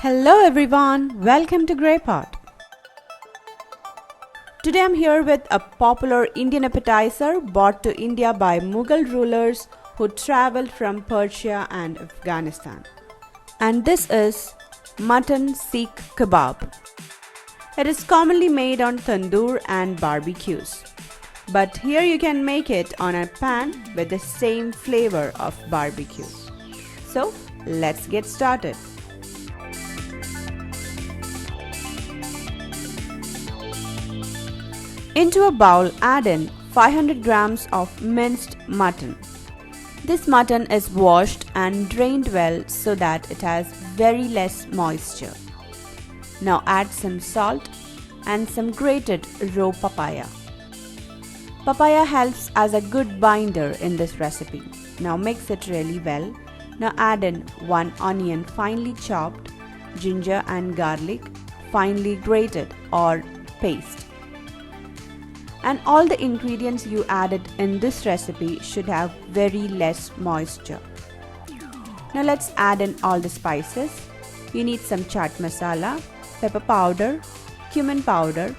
Hello everyone, welcome to Grey Pot. Today I'm here with a popular Indian appetizer brought to India by Mughal rulers who traveled from Persia and Afghanistan. And this is Mutton Seekh Kebab. It is commonly made on tandoor and barbecues. But here you can make it on a pan with the same flavor of barbecue. So let's get started. Into a bowl, add in 500 grams of minced mutton. This mutton is washed and drained well so that it has very less moisture. Now add some salt and some grated raw papaya. Papaya helps as a good binder in this recipe. Now mix it really well. Now add in 1 onion finely chopped, ginger and garlic finely grated or paste. And all the ingredients you added in this recipe should have very less moisture. Now let's add in all the spices. You need some chaat masala, pepper powder, cumin powder,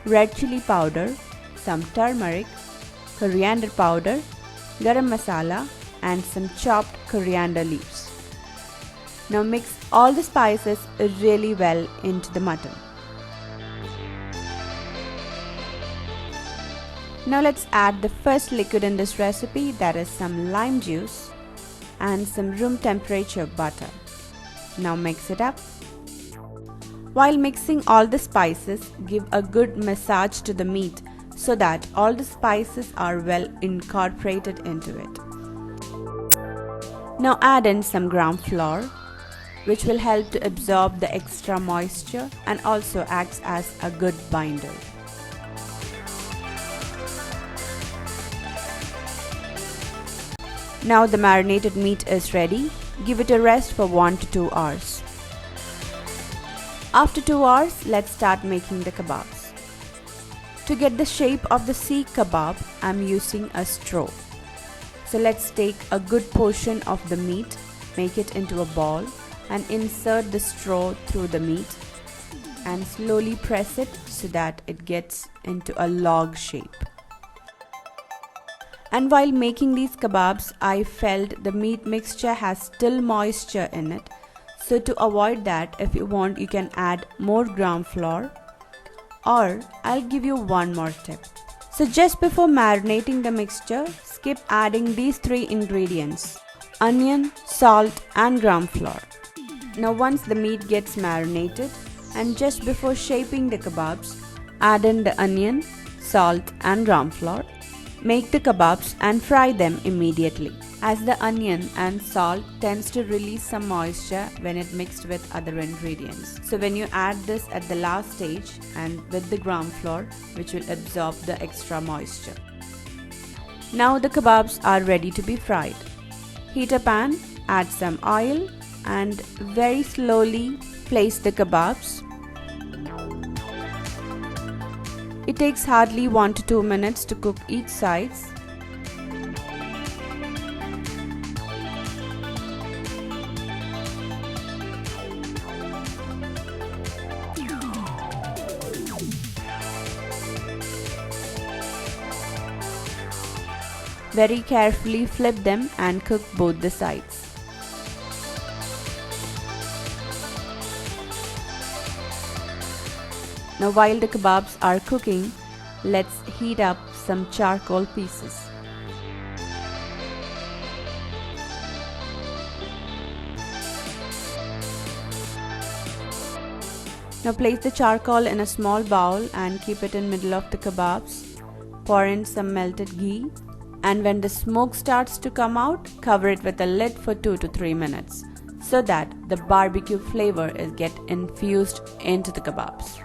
red chili powder, some turmeric, coriander powder, garam masala and some chopped coriander leaves. Now mix all the spices really well into the mutton. Now let's add the first liquid in this recipe, that is some lime juice and some room temperature butter. Now mix it up. While mixing all the spices, give a good massage to the meat so that all the spices are well incorporated into it. Now add in some gram flour, which will help to absorb the extra moisture and also acts as a good binder. Now the marinated meat is ready. Give it a rest for 1 to 2 hours. After 2 hours, let's start making the kebabs. To get the shape of the Seekh kebab, I'm using a straw. So let's take a good portion of the meat, make it into a ball and insert the straw through the meat and slowly press it so that it gets into a log shape. And while making these kebabs, I felt the meat mixture has still moisture in it. So to avoid that, if you want, you can add more gram flour, or I'll give you one more tip. So just before marinating the mixture, skip adding these 3 ingredients: onion, salt and gram flour. Now once the meat gets marinated and just before shaping the kebabs, add in the onion, salt and gram flour. Make the kebabs and fry them immediately, as the onion and salt tends to release some moisture when it mixed with other ingredients. So when you add this at the last stage and with the gram flour, which will absorb the extra moisture. Now the kebabs are ready to be fried. Heat a pan, add some oil and very slowly place the kebabs. It takes hardly 1 to 2 minutes to cook each sides. Very carefully flip them and cook both the sides. Now while the kebabs are cooking, let's heat up some charcoal pieces. Now place the charcoal in a small bowl and keep it in middle of the kebabs. Pour in some melted ghee and when the smoke starts to come out, cover it with a lid for 2 to 3 minutes so that the barbecue flavor is get infused into the kebabs.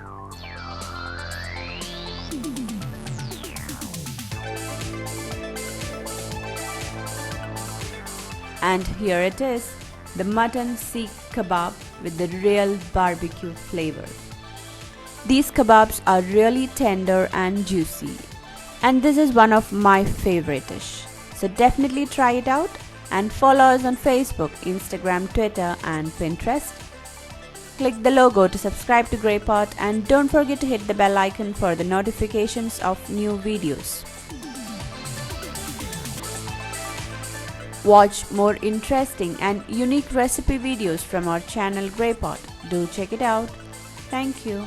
And here it is, the Mutton Seekh Kebab with the real barbecue flavor. These kebabs are really tender and juicy, and this is one of my favorite dish. So definitely try it out and follow us on Facebook, Instagram, Twitter and Pinterest. Click the logo to subscribe to Grey Pot and don't forget to hit the bell icon for the notifications of new videos. Watch more interesting and unique recipe videos from our channel Grey Pot. Do check it out. Thank you.